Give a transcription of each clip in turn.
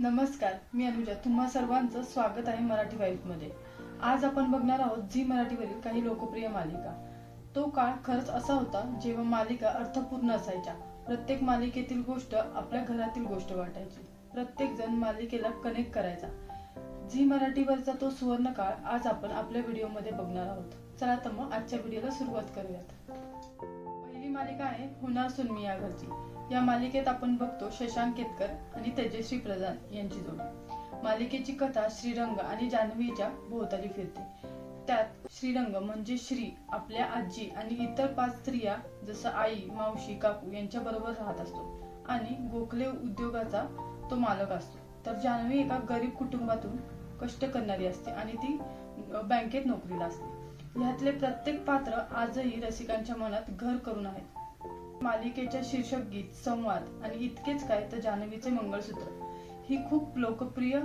नमस्कार, मी अनुजा. तुम्हा सर्वांचं स्वागत आहे मराठी वाईबमध्ये. आज आपण बघणार आहोत झी मराठीवरील काही लोकप्रिय मालिका. तो काळ खरंच असा होता जेव्हा मालिका अर्थपूर्ण असायच्या. प्रत्येक मालिकेतील गोष्ट आपल्या घरातील गोष्ट वाटायची. प्रत्येक जण मालिकेला कनेक्ट करायचा. झी मराठीवरचा तो सुवर्ण काळ आज आपण आपल्या व्हिडिओमध्ये बघणार आहोत. चला तर मग आजच्या व्हिडिओला सुरुवात करूयात. पहिली मालिका आहे होणार सून मी या घरची. या मालिकेत आपण बघतो शशांक केतकर आणि तेजश्री प्रधान यांची जोडी. मालिकेची कथा श्रीरंग आणि जान्हवीच्या भोवताली फिरते. त्यात श्रीरंग म्हणजे श्री आपल्या आजी आणि इतर 5 स्त्रिया जसं आई, मावशी, काकू यांच्या बरोबर राहत असतो आणि गोखले उद्योगाचा तो मालक असतो. तर जान्हवी एका गरीब कुटुंबातून कष्ट करणारी असते आणि ती बँकेत नोकरीला असते. ह्यातले प्रत्येक पात्र आजही रसिकांच्या मनात घर करून आहेत. मालिकेच्या शीर्षक गीत, संवाद आणि इतकेच काय तर जान्हवीचे मंगळसूत्र ही खूप लोकप्रिय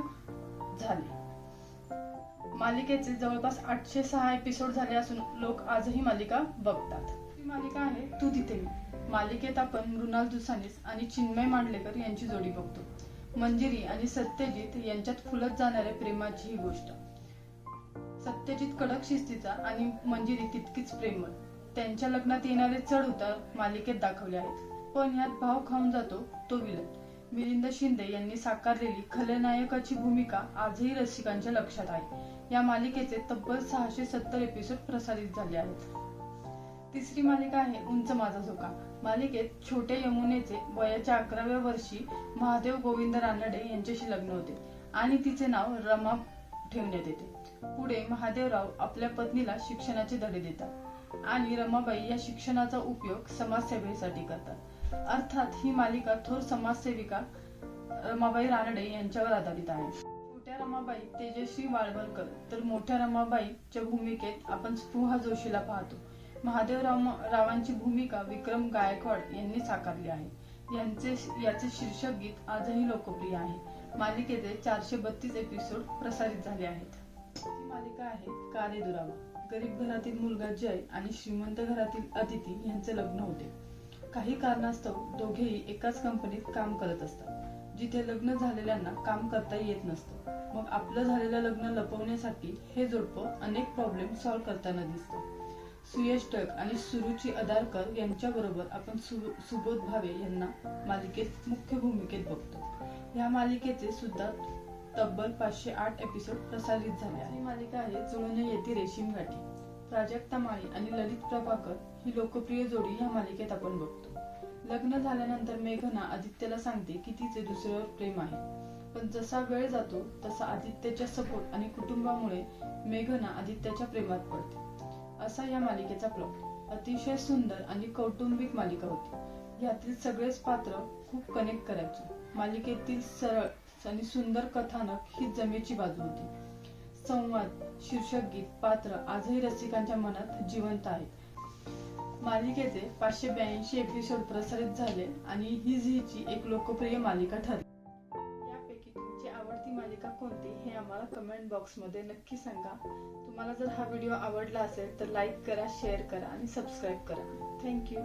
झाले. मालिकेचे जवळपास 806 एपिसोड झाले असून लोक आजही मालिका बघतात. ही मालिका आहे तू तिथे मी. मालिकेत आपण मृणाल दुसानीस आणि चिन्मय मांडलेकर यांची जोडी बघतो. मंजिरी आणि सत्यजित यांच्यात फुलत जाणाऱ्या प्रेमाची ही गोष्ट. सत्यजित कडक शिस्तीचा आणि मंजिरी तितकीच प्रेमळ. त्यांच्या लग्नात येणारे चढ उतार मालिकेत दाखवले आहेत. पण यात भाव खाऊन जातो तो विलन. मिलिंद शिंदे यांनी साकारलेली खलनायकाची भूमिका आजही रसिकांच्या लक्षात आहे. या मालिकेचे तब्बल 670 एपिसोड प्रसारित झाले आहेत. तिसरी मालिका आहे उंच माझा झोका. मालिकेत छोट्या यमुनेचे वयाच्या 11व्या वर्षी महादेव गोविंद रानडे यांच्याशी लग्न होते आणि तिचे नाव रमा ठेवण्यात येते. पुढे महादेवराव आपल्या पत्नीला शिक्षणाचे धडे देतात आणि रमाबाई या शिक्षणाचा उपयोग समाजसेवेसाठी करतात. अर्थात ही मालिका थोर समाजसेविका रमाबाई रानडे यांच्यावर आधारित आहे. छोट्या रमाबाई तेजश्री वाळवलकर तर मोठ्या रमाबाईच्या भूमिकेत आपण स्पृहा जोशीला पाहतो. महादेवरावांची भूमिका विक्रम गायकवाड यांनी साकारली आहे. याचे शीर्षक गीत आजही लोकप्रिय आहे. मालिकेचे 432 एपिसोड प्रसारित झाले आहेत. ही मालिका आहे का रे दुरावा. गरीब घरातील मुलगा जय आणि श्रीमंत घरातील अदिती यांचे लग्न होते. काही कारणास्तव दोघेही एकाच कंपनीत काम करत असतात जिथे लग्न झालेल्यांना काम करता येत नसतं. मग आपलं झालेलं लग्न लपवण्यासाठी हे जोडपं अनेक प्रॉब्लेम सॉल्व्ह करताना दिसतं. सुयश टक आणि सुरुची अदारकर यांच्याबरोबर आपण सुबोध भावे यांना मालिकेत मुख्य भूमिकेत बघतो. या मालिकेचे सुद्धा तब्बल 508 एपिसोड प्रसारित झाले आहे. ही मालिका आहे जुळून येती रेशीम गाठी. प्राजक्ता माळी आणि ललित प्रभाकर ही लोकप्रिय जोडी या मालिकेत आपण बघतो. लग्न झाल्यानंतर मेघना आदित्यला सांगते की तिचे दुसऱ्यावर प्रेम आहे. पण जसा वेळ जातो तसा आदित्यच्या सपोर्ट आणि कुटुंबामुळे मेघना आदित्यच्या प्रेमात पडते. असा या मालिकेचा प्लॉट. अतिशय सुंदर आणि कौटुंबिक मालिका होती. यातील सगळेच पात्र खूप कनेक्ट करायचे. मालिकेतील सरळ आणि सुंदर कथानक ही जमेची बाजू होती. संवाद, शीर्षक गीत, पात्र आजही रसिकांच्या मनात जिवंत आहेत. मालिकेचे 582 एपिसोड प्रसारित झाले आणि ही झीची एक लोकप्रिय मालिका ठरली. यापैकी तुमची आवडती मालिका कोणती हे आम्हाला कमेंट बॉक्समध्ये नक्की सांगा. तुम्हाला जर हा व्हिडिओ आवडला असेल तर लाईक करा, शेअर करा आणि सबस्क्राईब करा. थँक्यू.